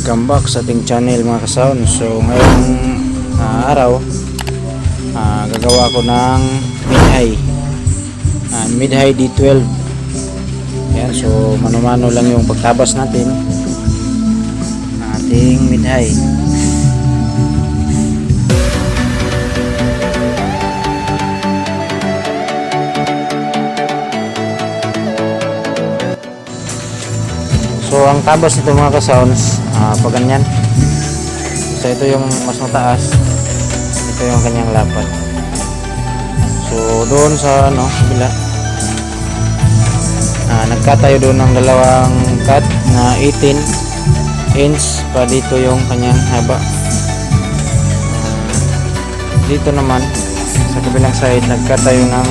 Welcome back sa ating channel mga kasaon. So ngayong araw gagawa ko ng mid-high D12. Yan, so mano-mano lang yung pagtabas natin ng ating mid-high. So ang tabas nito mga ka-sounds, pag ganyan. So ito yung mas mataas, ito yung kanyang lapad. So doon sa kabila, nagkat tayo doon ng dalawang cut na 18 inch pa dito yung kanyang haba. Dito naman sa kabilang side, nagkat tayo ng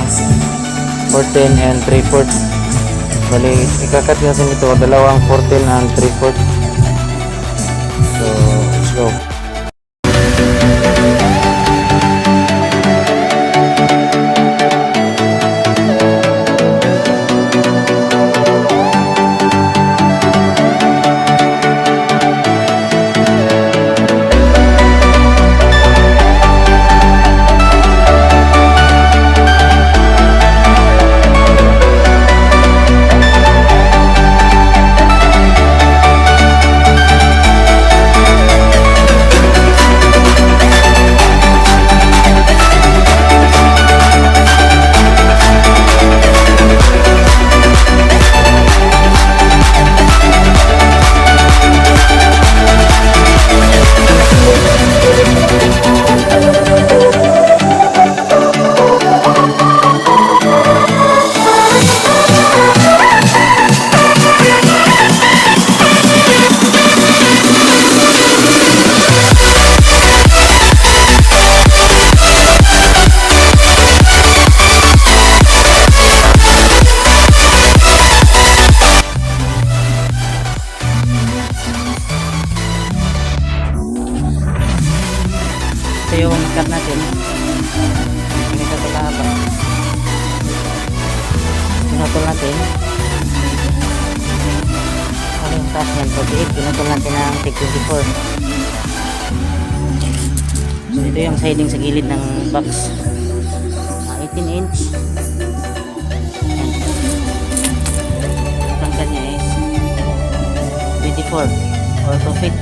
14 and 3/4. Bali, ikakat natin ito dalawang 14 and 3/4. So, let's go. Ito yung cut natin. Ganito ito kahaba. Pinutol natin. Ano yung taas yan? 48. Pinutol natin ng 24. So ito yung siding sa gilid ng box. 18 inch. Ang kanya is 24 or 2 feet.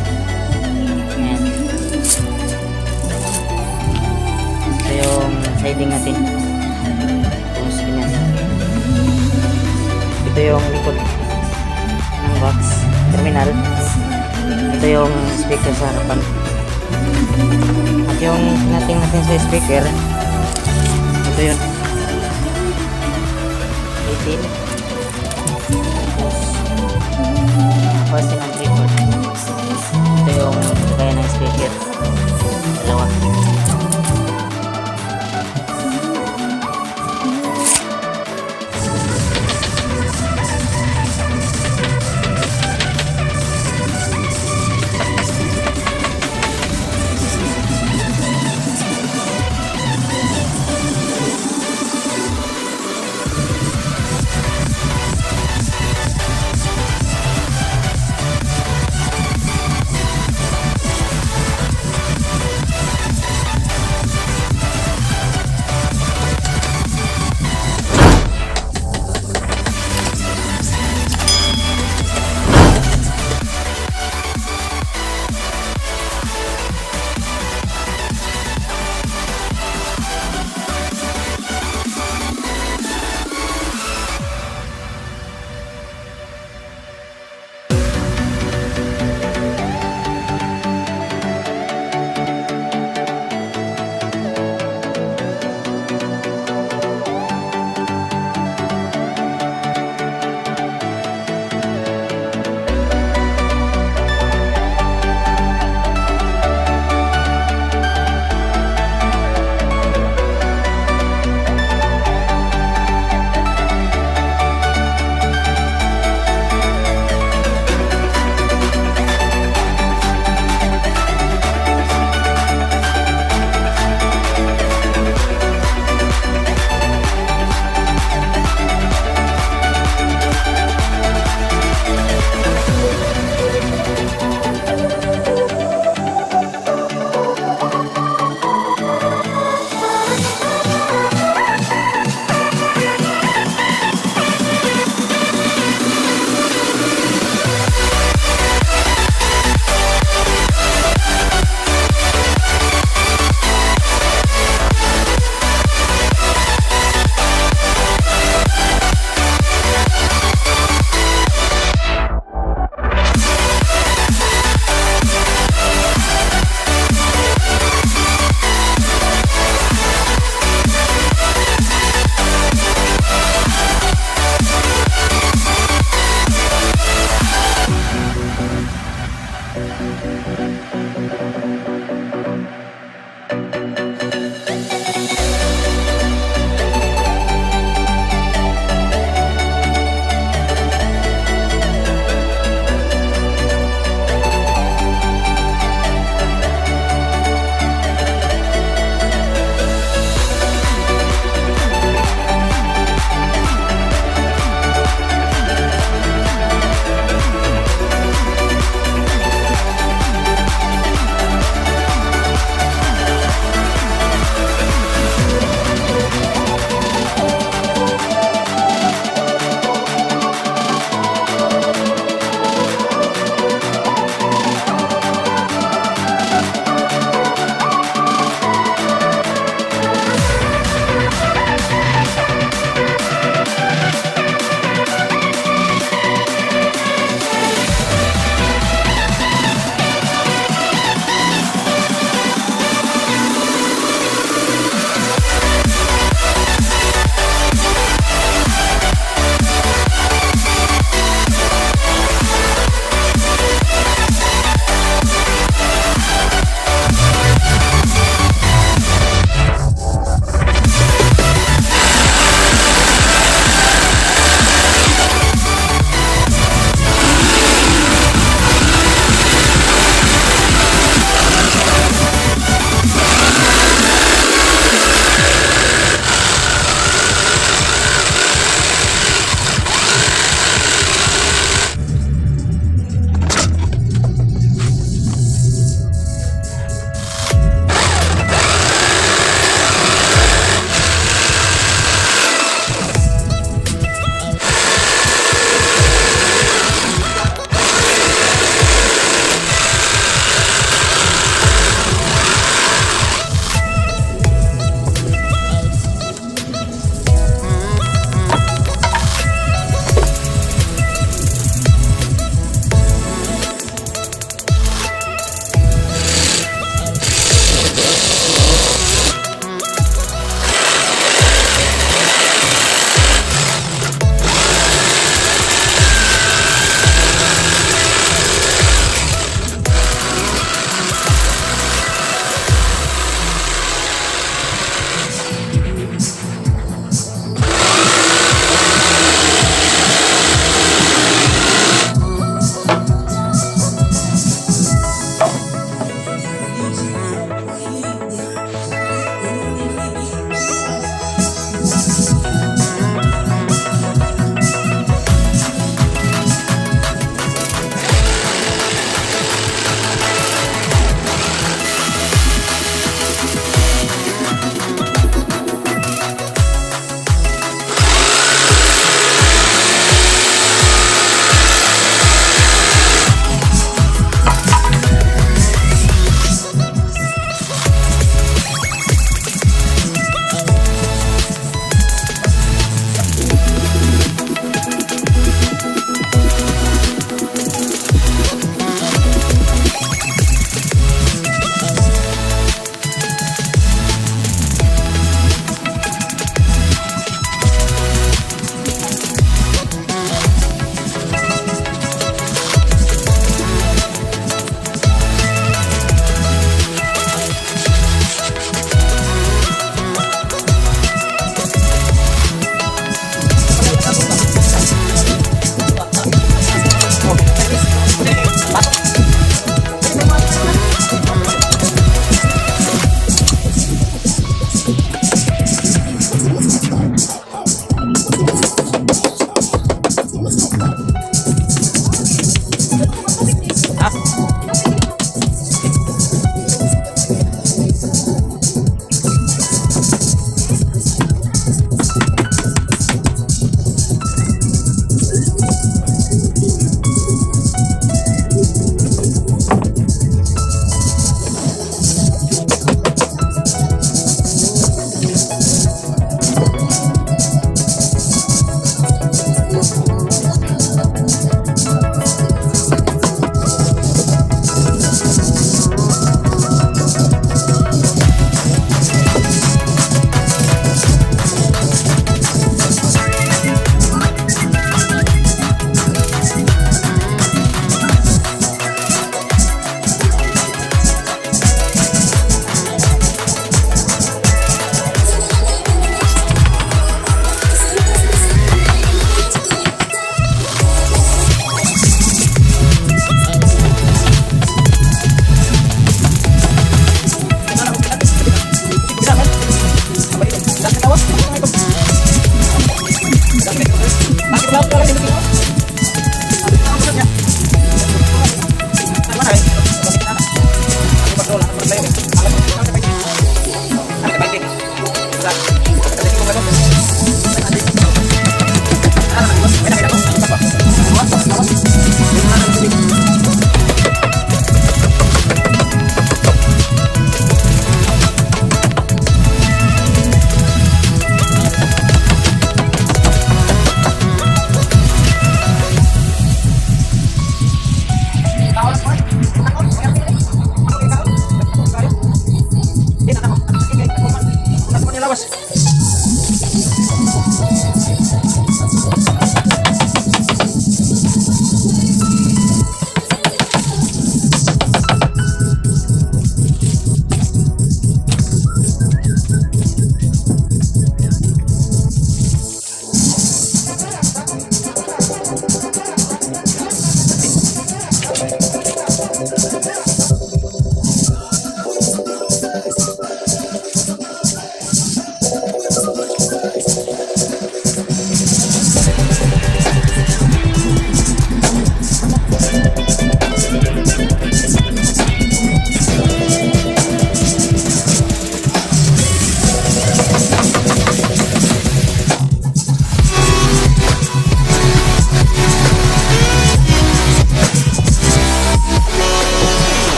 Yung siding natin, tapos ganyan. Ito yung likod ng box terminal. Ito yung speaker sa harapan, at yung natin sa speaker, ito yun 18, tapos 14 and 3/4. Ito yung kaya ng speaker, dalawa.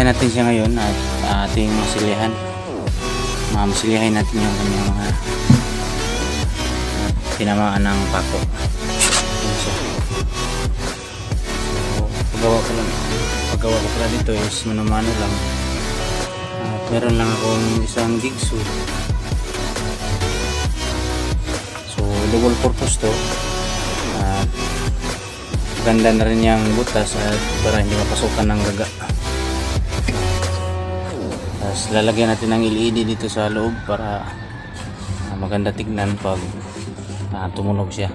natin siya ngayon at ating masilihan. Masilihan natin yung kanyang mga tinamaan ng pako. So, paggawa ko pala dito is mano-mano lang. At meron lang akong isang jigsaw. So double purpose to. Ganda na rin yung butas at para hindi mapasukan ng gaga. Tapos lalagyan natin ng LED dito sa loob para maganda tignan pag tumunog siya.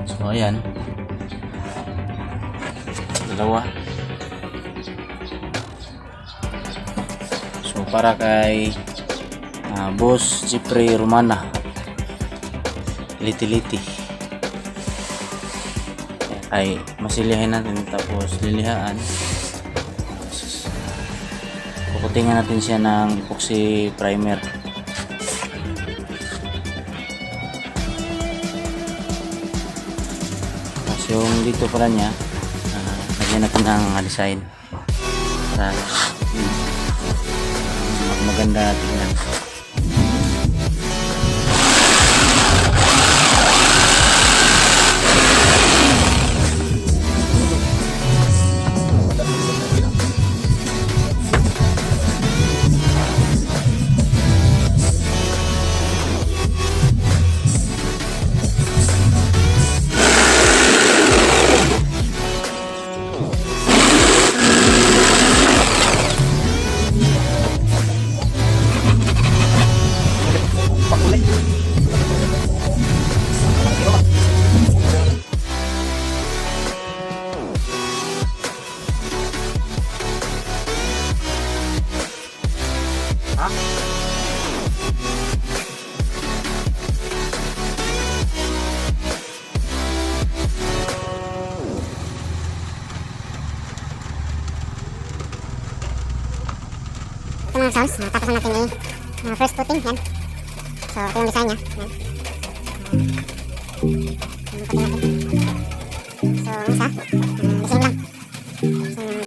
So ayan, dalawa. So para kay Boss Jeffrey Romana Liti-liti ay masilihan natin tapos lilihaan. Puputingan natin siya ng epoxy primer. Tapos yung dito pala niya lagyan natin ng design para maganda tingnan. Ito mga sounds, tapos natin yung first footing, yan. So, ito yung design niya, yan. Yung footing natin. So, isa, design lang. So,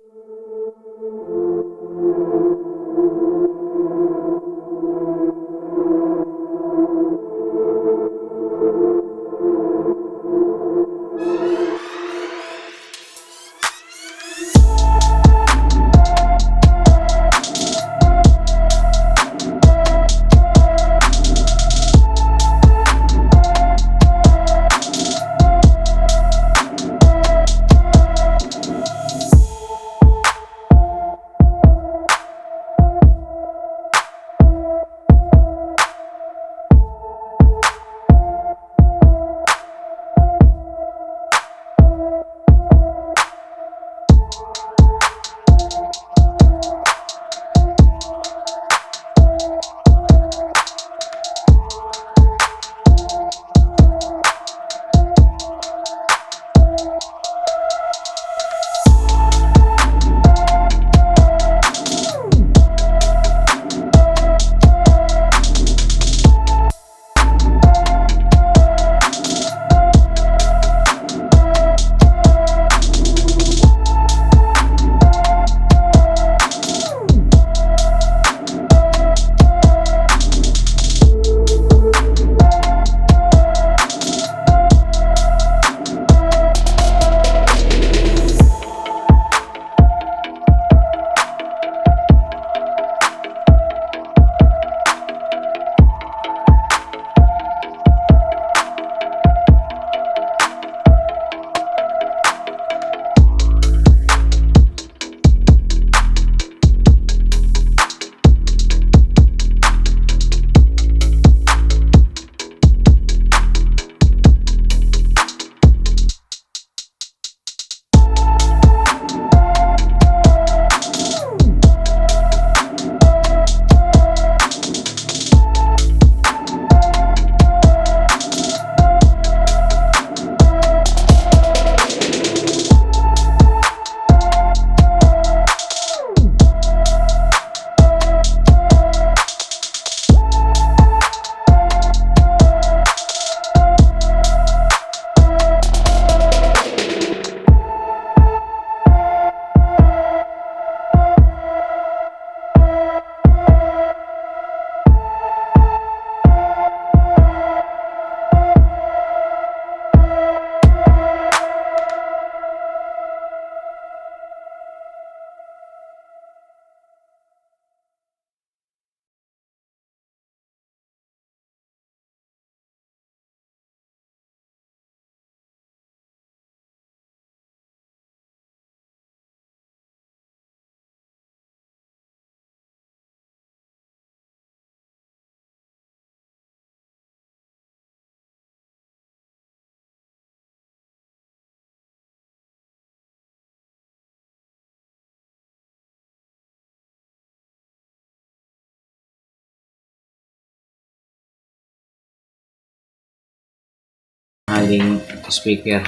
mamahaling speaker.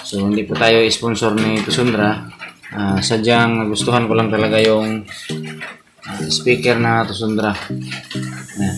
So hindi po tayo sponsor ni Tusundra. Sadyang nagustuhan ko lang talaga yung speaker na Tusundra. Ayan.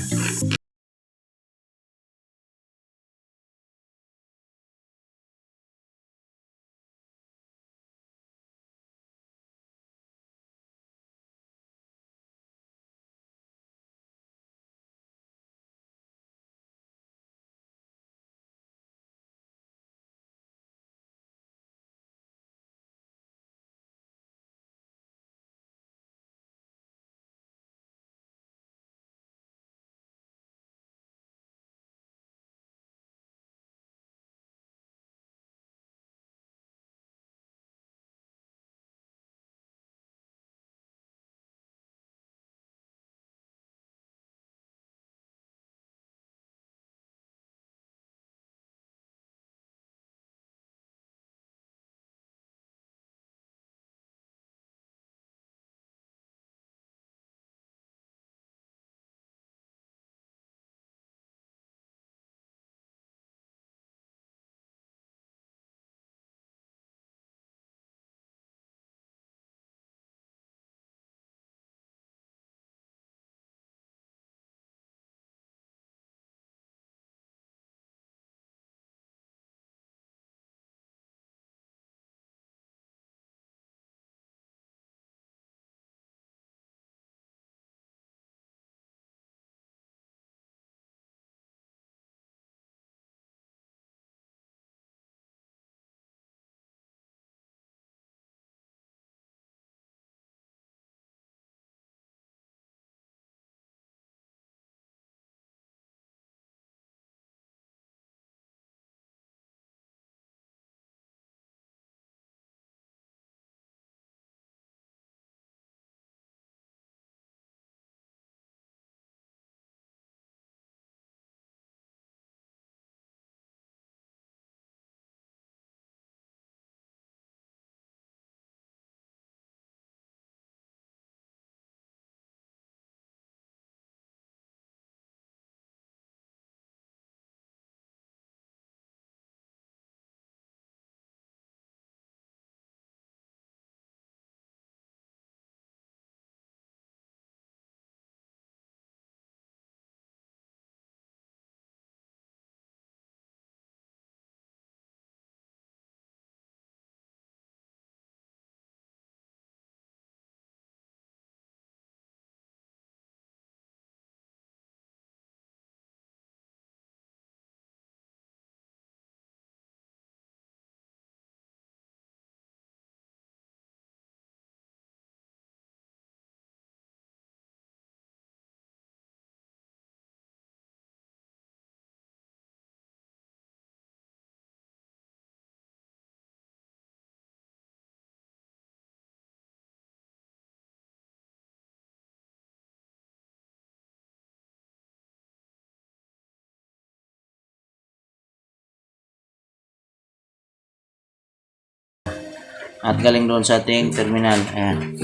At galing doon sa ating terminal. Ayan.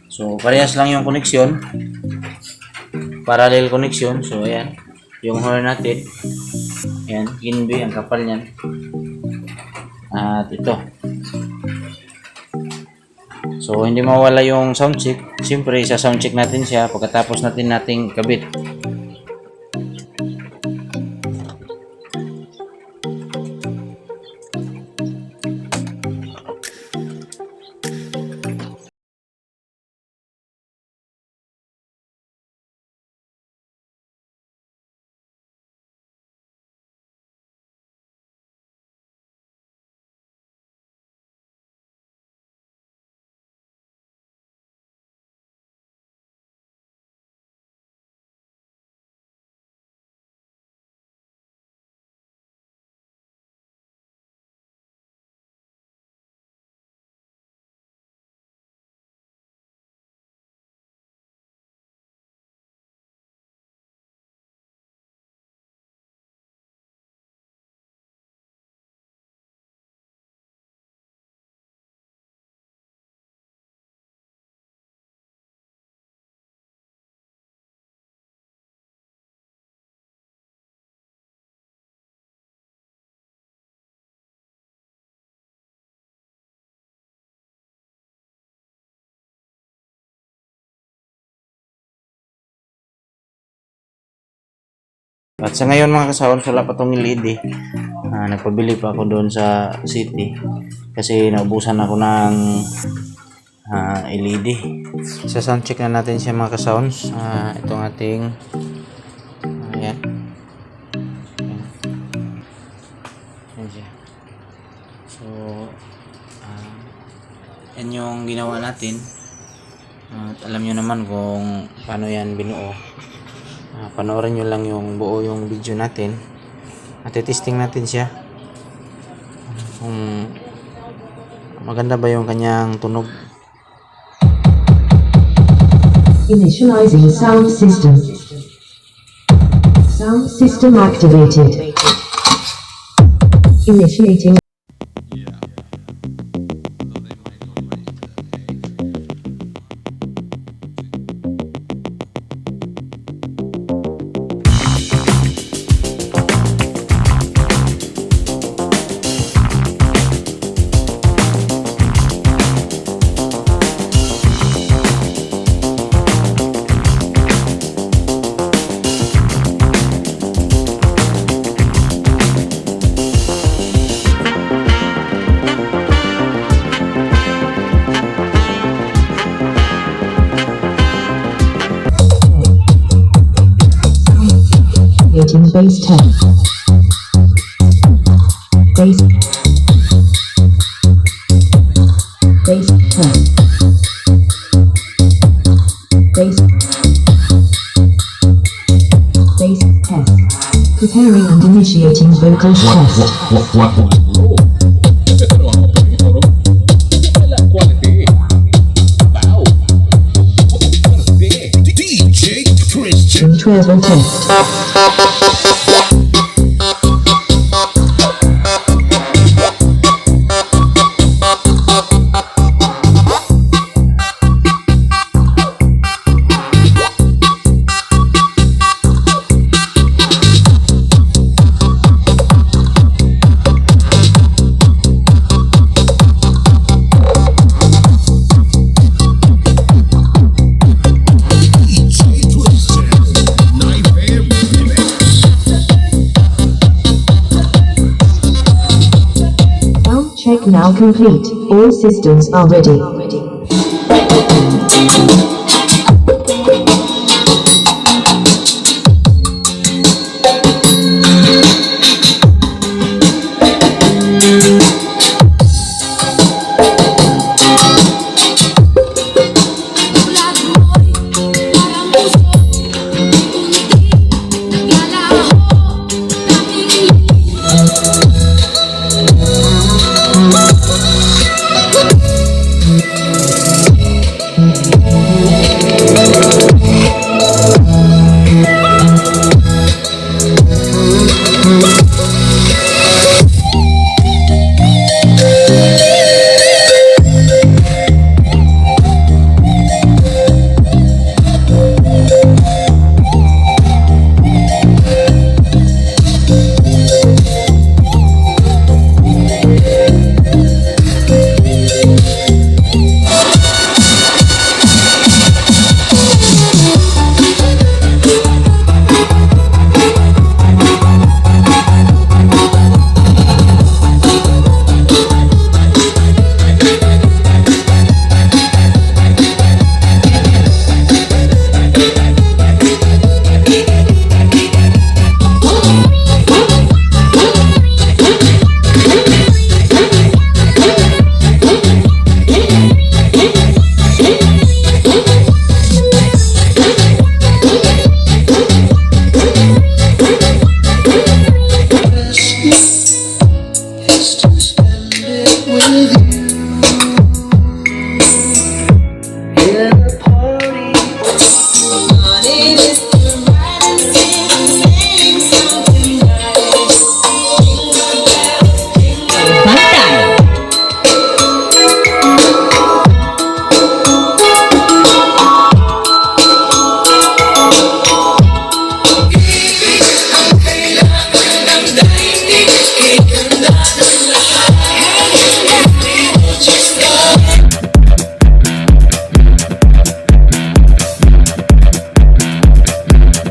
So parehas lang yung koneksyon. Parallel connection. So ayan. Yung horn natin. Ayan. Kinby. Ang kapal niyan. At ito. So hindi mawala yung sound check. Siyempre sa sound check natin siya pagkatapos nating kabit. At sa ngayon mga kasaon, wala pa itong LED. Nagpabili pa ako doon sa city kasi naubusan ako ng LED. Sa sound check na natin siya mga ka-sounds. Itong ating ayan. Ayan siya. So yan yung ginawa natin. At alam nyo naman kung paano yan binuo. Panoorin nyo lang yung buo yung video natin at testing natin siya kung maganda ba yung kanyang tunog. Initializing sound system. Sound system activated. Initiating. Activating base 10. Base 10. Base test. Preparing and initiating vocal test. DJ Christian. Treble test. Check now complete. All systems are ready. With you.